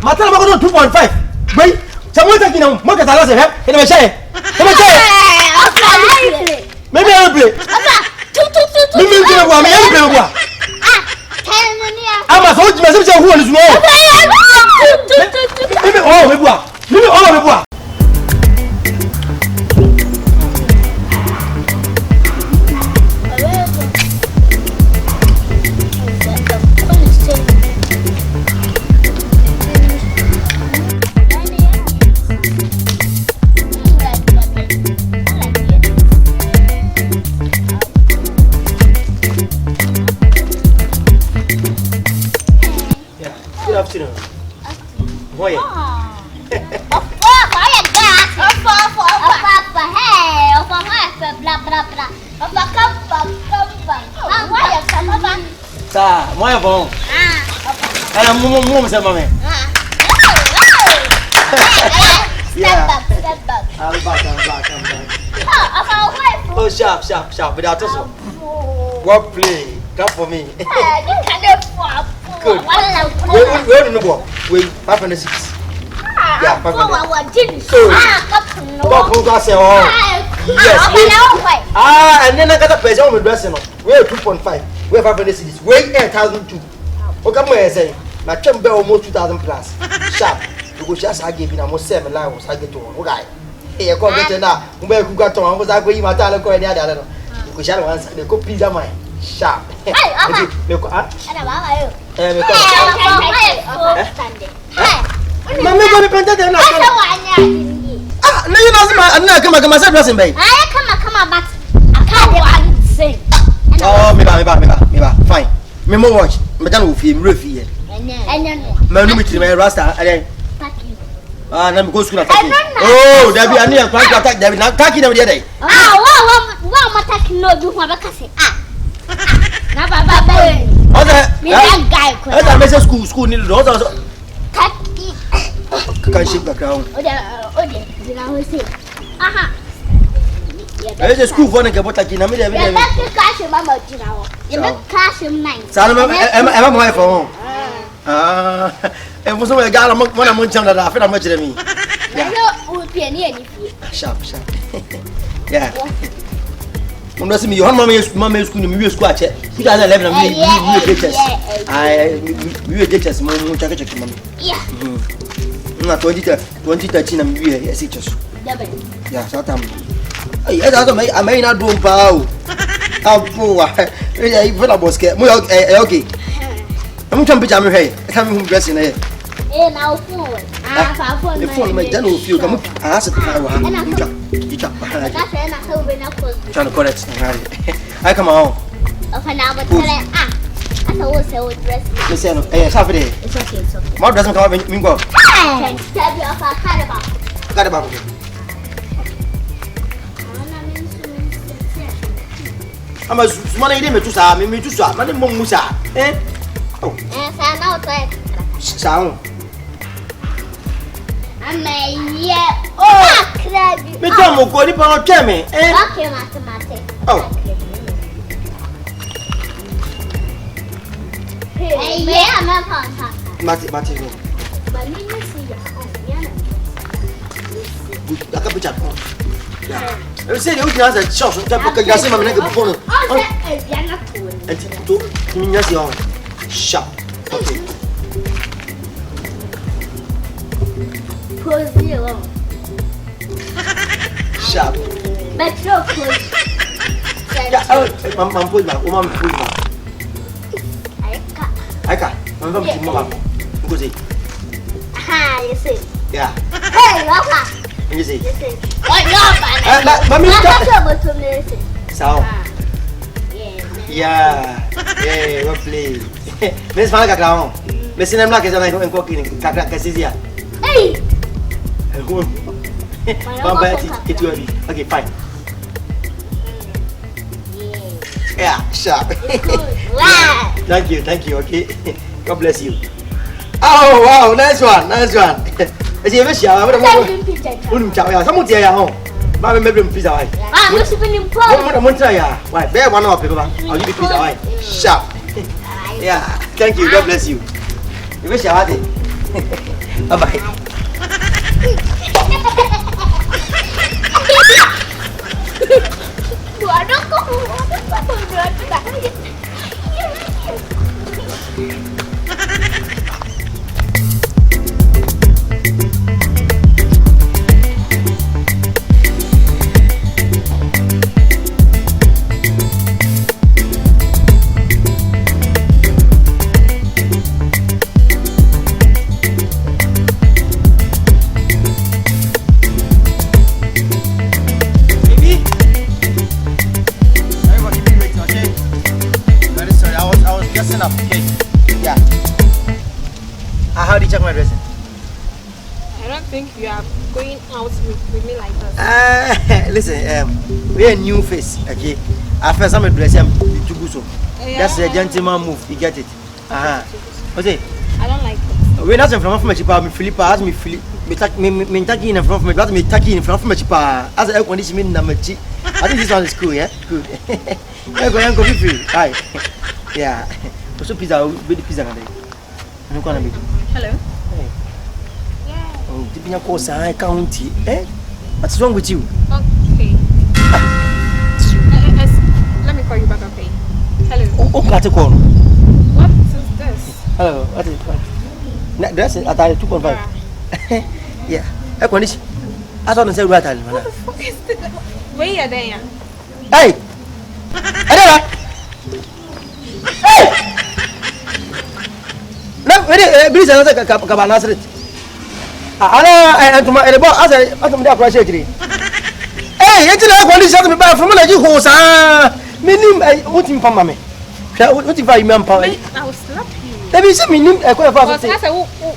Matala mago 2.5. Wait. Someone taking them. Mock at us. Can I say? Can I say? Maybe I'll play. Maybe I'll play. I'm a soldier myself who is more. Maybe all we want. Maybe all we want. Boy. Sa, moya bom. Ela mumu sa mame. Step up. I'm back. Oh, sharp. But that's also. What play? Come for me. Good. Wait, no. Wait, 506. Yeah, 506. Yes. And then I got a person with dressing. We're 2.5. We're 506. Wait, 8,002. Okay, I'm saying. My chamber almost 2,000 plus. Sharp. Because I gave you almost 7 lines. I get to one. Okay. Hey, I can't get now. Who got on? Was I going to tell you any other? Because I don't want to go pizza mine. Sharp. Mama go be penta na. Ah, no you know say come myself dressing bay. Come but I can't want sing. Oh, me ba. Fine. Me mo watch. Me dan wo fie, me refi here. Enyo. Me no me tiri me rasta. Taki. Ah, na me go school attack. Oh, there be ani plan to attack there be na attack na me there. Ah, wa mataki no du ho abeka say. Ah. Na baba be. Oza. Me that guy ko. Oza me say school ni do. Oza. Taki. Can shake the crown. Ode, dina ho say. Aha. There is a school for na ke botaki na me there. Ya ba ke cash mama dina ho. Ya ba cash 9. Sa na em mo wife ho. Ah. E mo so we ga na mo na mo ncham da afi na mo kire mi. Ya no o pie ni ani fie. Sharp. Yeah. Mama say me you mama school ni me school ache. 2011 na me teachers. Me teachers mo check mama. Yeah. Na 2013 na me teachers. Yeah, so tam. Ai eda so me amai na do mpa o. Apo wa. E even na boske. Mo okay. I'm trying to picture me here. Come home dressing here. Na phone. Phone. The phone me dan o feel come ask it how ha. Icha. That's na how we na phone. Trying to correct. I come on. Of na but tell I thought say we dress. Listen, Saturday. It's okay. More dressing come me go. Tell you of Kaba. Kaba. I'm a money me to sa me to sa. Man mo musa. Oh. Sa na o tay. Sound. Oh, crabby. Me tomo ko ni pa no cheme. Okay, mate. Oh. Hey, yeah, I'm not on. Mate. But me see ya. I can picture. Yeah. Eu sei eu tinha essa chance, então porque já sei mas não é que por. Oh, é Diana tu. É tu, minha senhora. Sharp. Okay. Cozy long. Sharp. But no cozy. Yeah, mam pui ba, mam pui ba. Aika, mam pui mama. Ngozi. Ha, you see. Yeah. Hey, Papa. You see. Oh, no, mami ka. Sao. Yeah. Yeah, we play. Mes fala ka kaon. Mes sinem la ke zana ko kini ka sizia. Hey. Bamba it will be. Okay, fine. Yeah, sharp. Wow. Thank you, okay. God bless you. Oh, wow, nice one. Is he ever shower? What about you? Some of the home. Mamma made him pizza. I'm not even important. I'm going to try. Why, bear one of people. I'll give you pizza. Sharp. Yeah, thank you. God bless you. You wish I had it. Bye-bye. How do you check my dressing? I don't think you are going out with me like that. Listen, we're a new face, okay? At first, I'm a dressing to go so. That's a gentleman move, you get it? What's it? I don't like it. We're not in front of my chipa, Philippa, ask me, Philip, me taking in front of me, but me taking in front of my chipa, as a air conditioning number G. I think this one is cool, yeah? Good. I'm going to be free. Hi. Yeah. Also, pizza, with the pizza. I'm going to be. Hello. Hey. Yeah. Oh, did you call County? Eh? What's wrong with you? Okay. Let me call you back, okay? Hello. Oh, got a call. What is this? Hello. What is it? That's it. At 2.5. Yeah. I condition. I don't say right. What the fuck is this? Where are they? Hey! Hey! Please, another Kaba Slit. And to my elbow, as I am there, crash. Hey, it's not going to shut me back from you, who's meaning what in Pamame. What if I remember? I will slap you. Let me see me a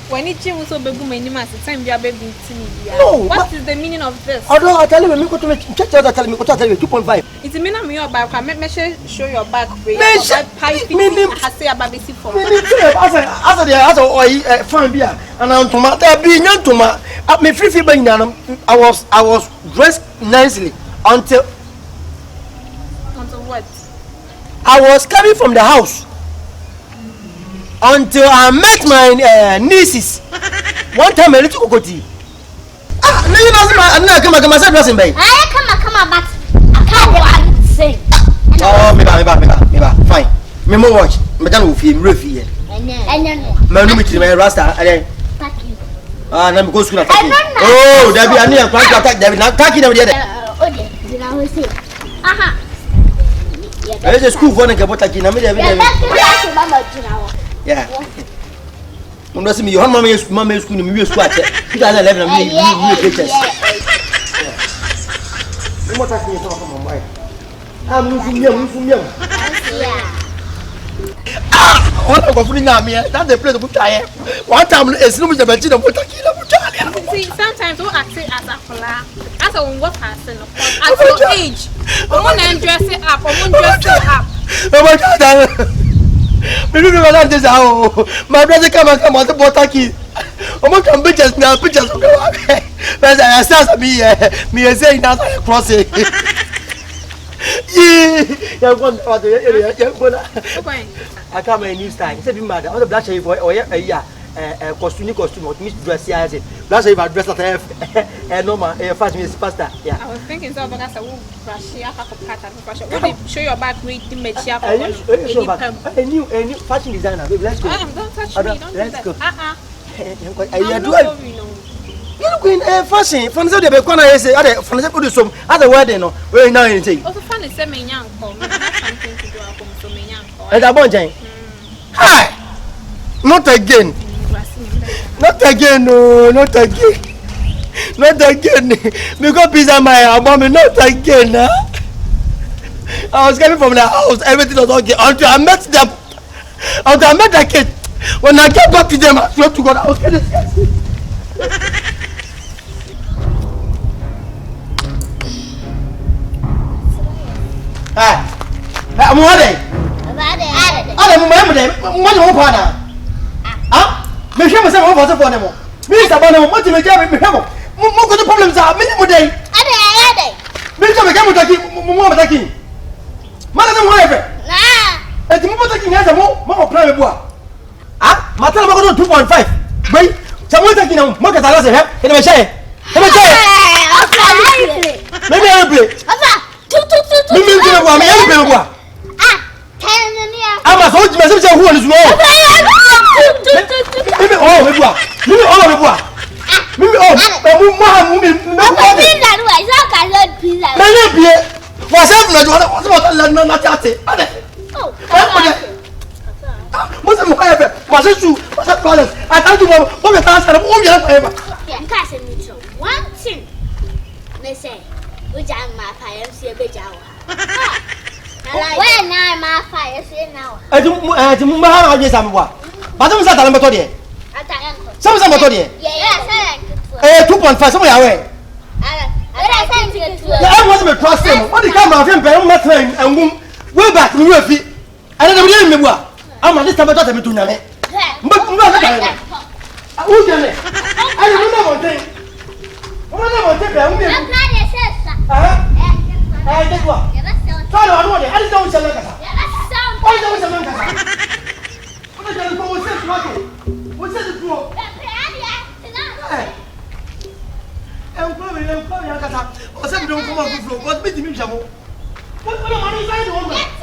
when it was so big, many months, the time you are baby. No, what is the meaning of this? Although I tell you, when you go to check out, tell me what I tell you 2.5. It's a meaning of your back. I make show your back. I say about this for me. As a fine beer, and I'm to my being young to my at me free fever. I was dressed nicely until what? I was coming from the house until I met my nieces. One time a little Kokotii. No, you know, I'm not come myself dressing, babe. I come, but I can't say. Oh, me fine. Me more watch. Me done with him, Ruffy. And then, my room is my rasta. thank you. I'm going to school. Oh, there be a near plan to attack David. Now, taking them there. Okay, you know, we say. Aha. There's a school for the Kabotaki. Yeah. When I see me, your mama school, you squat. 2011, you pictures. What I think from my wife. I'm moving young. What I'm going to that's the place of Butaya. One time, it's no Bajina Butaki. See, sometimes we act as a flat. As a what person, at your age. I want to dress it up. I want to dress it up. Oh my God. This how my brother come on the Botaki. I'm not going to now, pictures of the but I start me saying that I cross it. I come a new style. It's a matter of the black shave or costume, what Miss Dress has it. Black shave, I dress like a normal, a fast Miss Pasta. Yeah, I was thinking so, but that's a pattern. Show your back, read the material. A new fashion designer. Let's go. Don't touch me, don't do that. You look in fashion. From the corner, I say, from the put some other wedding or very now anything. Also, fun is something young. Something to do from me young. And I want Jane. Hi! Not again. Not again, no, not again. Not again. Because pizza my mom, not again. I was coming from the house, everything was okay until I met them. Until I met the kid. When I get back to them, I swear to God, I was getting scared. Hi. I'm ready. Me shame say what for them. Me is about them what me jam me hemo. Mo go the problems are minimum day. Me come get mo taki. Man dem whatever. Nah. E ti mo taki nya mo plan me boa. Ah, matter about 2.5. Boy, Someone taking a market as a help in a chair. Maybe I play. I'm a soldier myself who is more. Maybe all the bois. Maybe all the bois. Maybe all most of my ever was a shoe, was a brothers. I can't do what the task of all your ever. One thing, they say, which I'm my fire, see a bit hour. When I'm my fire, see now. I don't know someone. But I'm not a Matodier. Some of Matodier. Yes, 2.5 somewhere away. I wasn't a trust him. What did come out of him? And we're back to your feet. I don't know what. I'm a little bit of a tunane. But who done it? I don't know one thing. What I want to tell you. I did what? I don't know. What's that? I'm coming. What's that? Don't come on the floor. What's meeting me, Jamo? What am I saying?